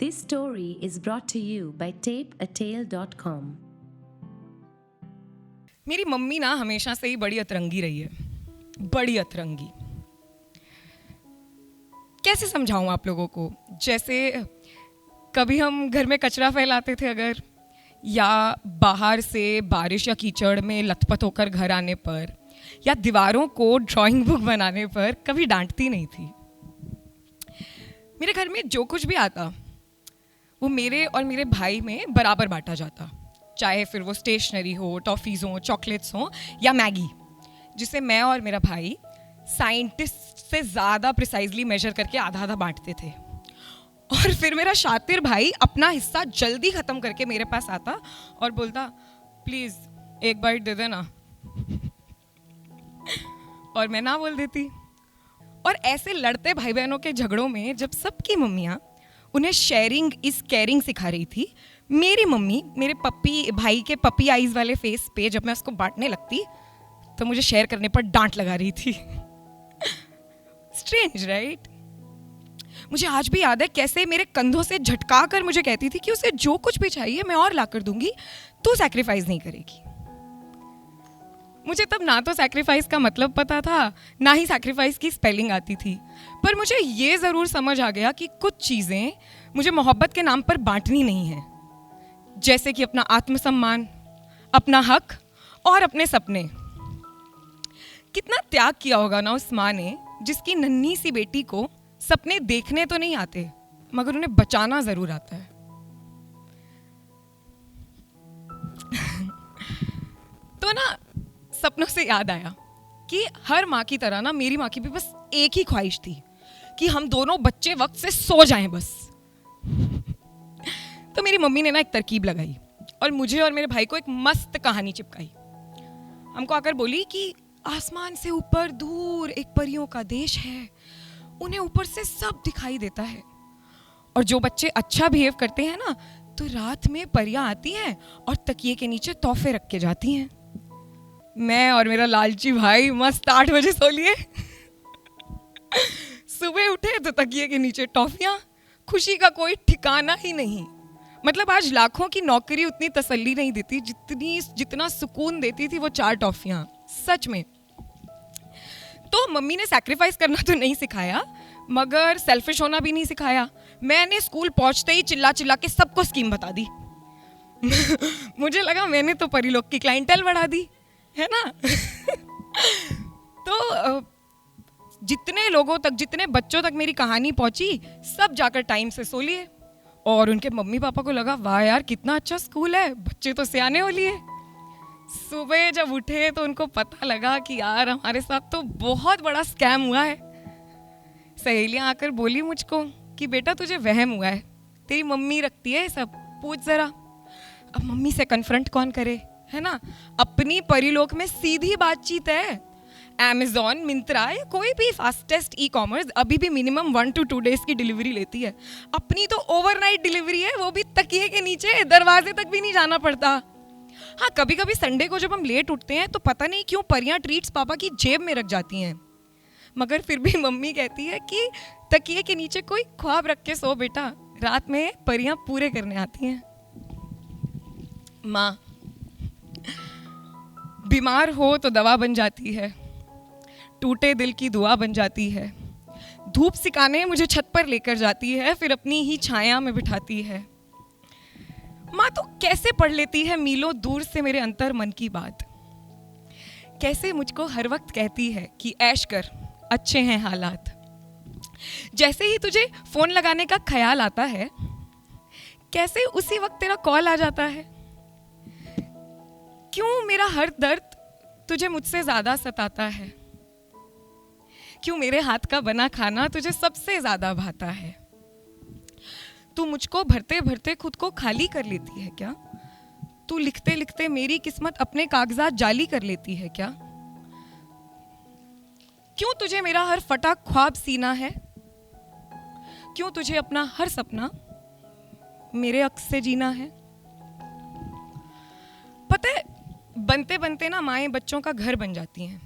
This story is brought to you by tapeatale.com. मेरी mummy ना हमेशा से ही बड़ी अतरंगी रही है, बड़ी अतरंगी। कैसे समझाऊं आप लोगों को? जैसे कभी हम घर में कचरा फैलाते थे अगर, या बाहर से बारिश या कीचड़ में लथपथ होकर घर आने पर, या दीवारों को ड्राइंग बुक बनाने पर कभी डांटती नहीं थी। मेरे घर में जो कुछ भी आता वो मेरे और मेरे भाई में बराबर बांटा जाता, चाहे फिर वो स्टेशनरी हो, टॉफ़ीज़ हो, चॉकलेट्स हो या मैगी, जिसे मैं और मेरा भाई साइंटिस्ट से ज़्यादा प्रिसाइजली मेजर करके आधा आधा बांटते थे। और फिर मेरा शातिर भाई अपना हिस्सा जल्दी ख़त्म करके मेरे पास आता और बोलता, प्लीज़ एक बाइट दे देना। और मैं ना बोल देती। और ऐसे लड़ते भाई बहनों के झगड़ों में जब सबकी मम्मियाँ उन्हें शेयरिंग इज़ केयरिंग सिखा रही थी, मेरी मम्मी मेरे भाई के पपी आइज़ वाले फेस पे जब मैं उसको बांटने लगती तो मुझे शेयर करने पर डांट लगा रही थी। Strange right? मुझे आज भी याद है कैसे मेरे कंधों से झटका कर मुझे कहती थी कि उसे जो कुछ भी चाहिए मैं और ला कर दूंगी, तू सैक्रिफाइस नहीं करेगी। मुझे तब ना तो सैक्रिफाइस का मतलब पता था, ना ही सैक्रिफाइस की स्पेलिंग आती थी, पर मुझे ये ज़रूर समझ आ गया कि कुछ चीज़ें मुझे मोहब्बत के नाम पर बांटनी नहीं है, जैसे कि अपना आत्मसम्मान, अपना हक और अपने सपने। कितना त्याग किया होगा ना उस माँ ने, जिसकी नन्ही सी बेटी को सपने देखने तो नहीं आते मगर उन्हें बचाना ज़रूर आता है। तो ना सपनों से याद आया कि हर माँ की तरह ना मेरी माँ की भी बस एक ही ख्वाहिश थी कि हम दोनों बच्चे वक्त से सो जाएं बस। तो मेरी मम्मी ने ना एक तरकीब लगाई और मुझे और मेरे भाई को एक मस्त कहानी चिपकाई। हमको आकर बोली कि आसमान से ऊपर दूर एक परियों का देश है, उन्हें ऊपर से सब दिखाई देता है, और जो बच्चे अच्छा बिहेव करते हैं ना तो रात में परियां आती हैं और तकिए के नीचे तोहफे रख के जाती हैं। मैं और मेरा लालची भाई मस्त 8 बजे सो लिए। सुबह उठे तो तकिए के नीचे टॉफियां, खुशी का कोई ठिकाना ही नहीं। मतलब आज लाखों की नौकरी उतनी तसल्ली नहीं देती जितना सुकून देती थी वो 4 टॉफियां, सच में। तो मम्मी ने सैक्रिफाइस करना तो नहीं सिखाया मगर सेल्फिश होना भी नहीं सिखाया। मैंने स्कूल पहुंचते ही चिल्ला चिल्ला के सबको स्कीम बता दी। मुझे लगा मैंने तो परिलोक की क्लाइंटेल बढ़ा दी है ना। तो जितने लोगों तक, जितने बच्चों तक मेरी कहानी पहुंची, सब जाकर टाइम से सो लिए। और उनके मम्मी पापा को लगा, वाह यार कितना अच्छा स्कूल है, बच्चे तो सियाने हो लिए। सुबह जब उठे तो उनको पता लगा कि यार हमारे साथ तो बहुत बड़ा स्कैम हुआ है। सहेलियां आकर बोली मुझको कि बेटा तुझे वहम हुआ है, तेरी मम्मी रखती है सब, पूछ जरा। अब मम्मी से कन्फ्रंट कौन करे, है ना। अपनी परिलोक में सीधी बातचीत है। Amazon, मिंत्रा या कोई भी फास्टेस्ट ई कॉमर्स अभी भी मिनिमम 1 to 2 डेज की डिलीवरी लेती है। अपनी तो ओवरनाइट डिलीवरी है, वो भी तकिए के नीचे, दरवाजे तक भी नहीं जाना पड़ता। हाँ, कभी कभी संडे को जब हम लेट उठते हैं तो पता नहीं क्यों परियां ट्रीट्स पापा की जेब में रख जाती हैं, मगर फिर भी मम्मी कहती है कि तकिए के नीचे कोई ख्वाब रख के सो बेटा, रात में परियां पूरे करने आती हैं। माँ बीमार हो तो दवा बन जाती है, टूटे दिल की दुआ बन जाती है, धूप सिकाने मुझे छत पर लेकर जाती है, फिर अपनी ही छाया में बिठाती है। माँ तो कैसे पढ़ लेती है मीलों दूर से मेरे अंतर मन की बात, कैसे मुझको हर वक्त कहती है कि ऐश कर, अच्छे हैं हालात। जैसे ही तुझे फोन लगाने का ख्याल आता है, कैसे उसी वक्त तेरा कॉल आ जाता है। क्यों मेरा हर दर्द तुझे मुझसे ज्यादा सताता है, क्यों मेरे हाथ का बना खाना तुझे सबसे ज्यादा भाता है। तू मुझको भरते भरते खुद को खाली कर लेती है क्या, तू लिखते लिखते मेरी किस्मत अपने कागजात जाली कर लेती है क्या। क्यों तुझे मेरा हर फटा ख्वाब सीना है, क्यों तुझे अपना हर सपना मेरे अक्स से जीना है। पता है, बनते बनते ना माएं बच्चों का घर बन जाती हैं।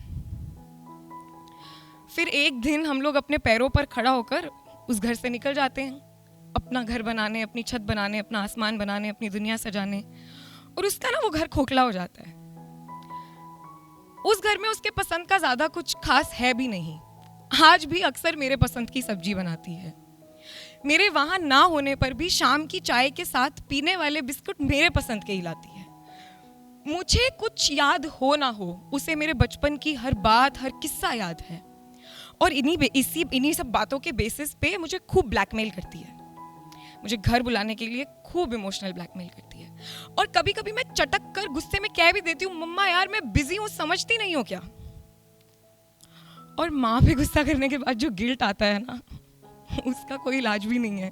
फिर एक दिन हम लोग अपने पैरों पर खड़ा होकर उस घर से निकल जाते हैं अपना घर बनाने, अपनी छत बनाने, अपना आसमान बनाने, अपनी दुनिया सजाने, और उसका ना वो घर खोखला हो जाता है। उस घर में उसके पसंद का ज़्यादा कुछ खास है भी नहीं। आज भी अक्सर मेरे पसंद की सब्जी बनाती है। मेरे वहाँ ना होने पर भी शाम की चाय के साथ पीने वाले बिस्कुट मेरे पसंद के ही लाती है। मुझे कुछ याद हो ना हो, उसे मेरे बचपन की हर बात, हर किस्सा याद है, और इन्हीं सब बातों के बेसिस पे मुझे खूब ब्लैकमेल करती है। मुझे घर बुलाने के लिए खूब इमोशनल ब्लैकमेल करती है, और कभी कभी मैं चटक कर गुस्से में कह भी देती हूँ, मम्मा यार मैं बिजी हूँ, समझती नहीं हो क्या? और माँ पे गुस्सा करने के बाद जो गिल्ट आता है ना, उसका कोई इलाज भी नहीं है।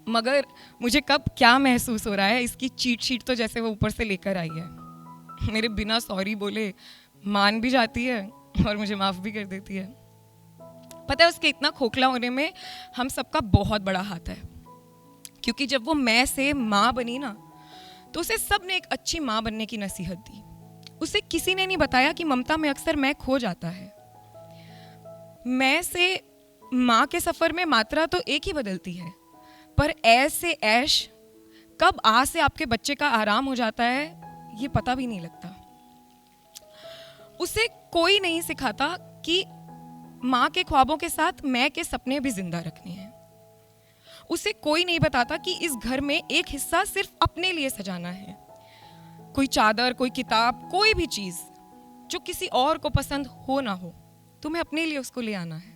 मगर मुझे कब क्या महसूस हो रहा है, इसकी चीट शीट तो जैसे वो ऊपर से लेकर आई है। मेरे बिना सॉरी बोले मान भी जाती है और मुझे माफ़ भी कर देती है। पता है उसके इतना खोखला होने में हम सबका बहुत बड़ा हाथ है, क्योंकि जब वो मैं से माँ बनी ना, तो उसे सब ने एक अच्छी माँ बनने की नसीहत दी। उसे किसी ने नहीं बताया कि ममता में अक्सर मैं खो जाता है। मैं से माँ के सफ़र में मात्रा तो एक ही बदलती है, पर ऐश से ऐश कब आ से आपके बच्चे का आराम हो जाता है ये पता भी नहीं लगता। उसे कोई नहीं सिखाता कि माँ के ख्वाबों के साथ मैं के सपने भी जिंदा रखने हैं। उसे कोई नहीं बताता कि इस घर में एक हिस्सा सिर्फ अपने लिए सजाना है। कोई चादर, कोई किताब, कोई भी चीज़ जो किसी और को पसंद हो ना हो, तुम्हें अपने लिए उसको ले आना है।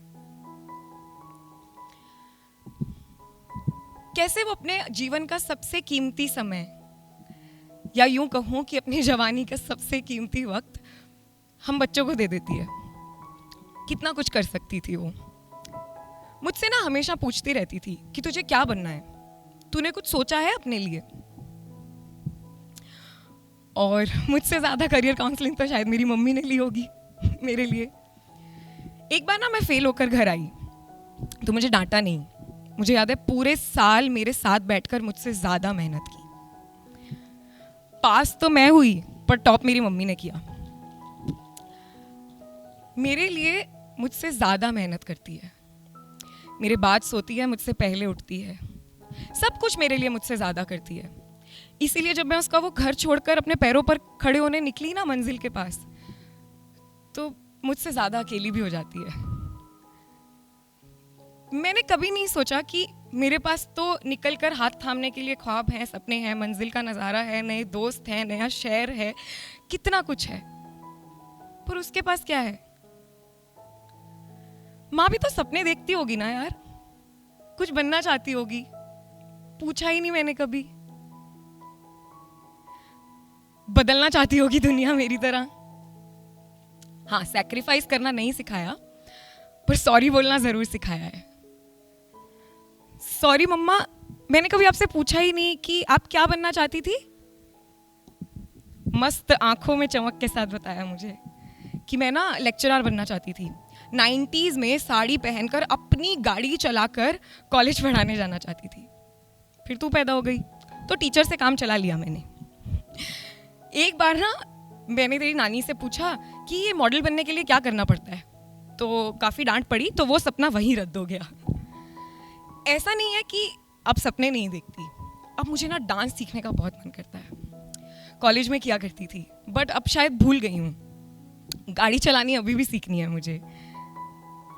कैसे वो अपने जीवन का सबसे कीमती समय, या यूं कहूं कि अपनी जवानी का सबसे कीमती वक्त हम बच्चों को दे देती है। कितना कुछ कर सकती थी वो। मुझसे ना हमेशा पूछती रहती थी कि तुझे क्या बनना है, तूने कुछ सोचा है अपने लिए? और मुझसे ज़्यादा करियर काउंसलिंग तो शायद मेरी मम्मी ने ली होगी मेरे लिए। एक बार ना मैं फेल होकर घर आई तो मुझे डांटा नहीं। मुझे याद है पूरे साल मेरे साथ बैठकर मुझसे ज़्यादा मेहनत की। पास तो मैं हुई पर टॉप मेरी मम्मी ने किया। मेरे लिए मुझसे ज़्यादा मेहनत करती है, मेरे बाद सोती है, मुझसे पहले उठती है, सब कुछ मेरे लिए मुझसे ज़्यादा करती है। इसीलिए जब मैं उसका वो घर छोड़कर अपने पैरों पर खड़े होने निकली ना मंजिल के पास, तो मुझसे ज़्यादा अकेली भी हो जाती है। मैंने कभी नहीं सोचा कि मेरे पास तो निकल कर हाथ थामने के लिए ख्वाब हैं, सपने हैं, मंजिल का नज़ारा है, नए दोस्त हैं, नया शहर है, कितना कुछ है, पर उसके पास क्या है? माँ भी तो सपने देखती होगी ना यार, कुछ बनना चाहती होगी। पूछा ही नहीं मैंने कभी। बदलना चाहती होगी दुनिया मेरी तरह। हाँ, सैक्रिफाइस करना नहीं सिखाया, पर सॉरी बोलना जरूर सिखाया है। सॉरी मम्मा, मैंने कभी आपसे पूछा ही नहीं कि आप क्या बनना चाहती थी। मस्त आंखों में चमक के साथ बताया मुझे कि मैं ना लेक्चरर बनना चाहती थी। 90s में साड़ी पहनकर अपनी गाड़ी चलाकर कॉलेज पढ़ाने जाना चाहती थी। फिर तू पैदा हो गई तो टीचर से काम चला लिया मैंने। एक बार ना मैंने तेरी नानी से पूछा कि ये मॉडल बनने के लिए क्या करना पड़ता है, तो काफ़ी डांट पड़ी, तो वो सपना वहीं रद्द हो गया। ऐसा नहीं है कि अब सपने नहीं देखती, अब मुझे ना डांस सीखने का बहुत मन करता है। कॉलेज में किया करती थी बट अब शायद भूल गई हूँ। गाड़ी चलानी अभी भी सीखनी है मुझे।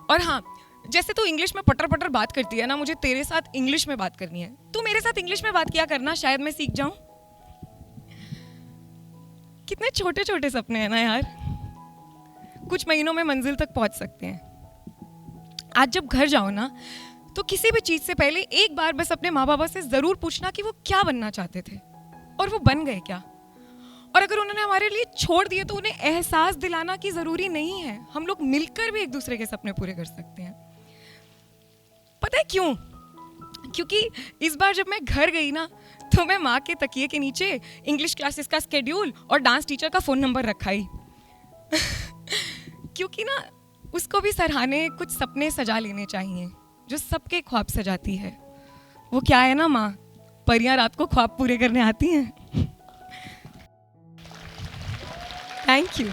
और हाँ, जैसे तू इंग्लिश में पटर पटर बात करती है ना, मुझे तेरे साथ इंग्लिश में बात करनी है। तू मेरे साथ इंग्लिश में बात किया करना, शायद मैं सीख जाऊं। कितने छोटे छोटे सपने हैं ना यार, कुछ महीनों में मंजिल तक पहुंच सकते हैं। आज जब घर जाओ ना, तो किसी भी चीज से पहले एक बार बस अपने माँ बाबा से जरूर पूछना कि वो क्या बनना चाहते थे और वो बन गए क्या। और अगर उन्होंने हमारे लिए छोड़ दिए तो उन्हें एहसास दिलाना कि जरूरी नहीं है, हम लोग मिलकर भी एक दूसरे के सपने पूरे कर सकते हैं। पता है क्यों? क्योंकि इस बार जब मैं घर गई ना, तो मैं माँ के तकिए के नीचे इंग्लिश क्लासेस का स्केड्यूल और डांस टीचर का फ़ोन नंबर रखा ही क्योंकि ना उसको भी सराहने कुछ सपने सजा लेने चाहिए जो सबके ख्वाब सजाती है। वो क्या है ना माँ, परियां रात को ख्वाब पूरे करने आती हैं। Thank you.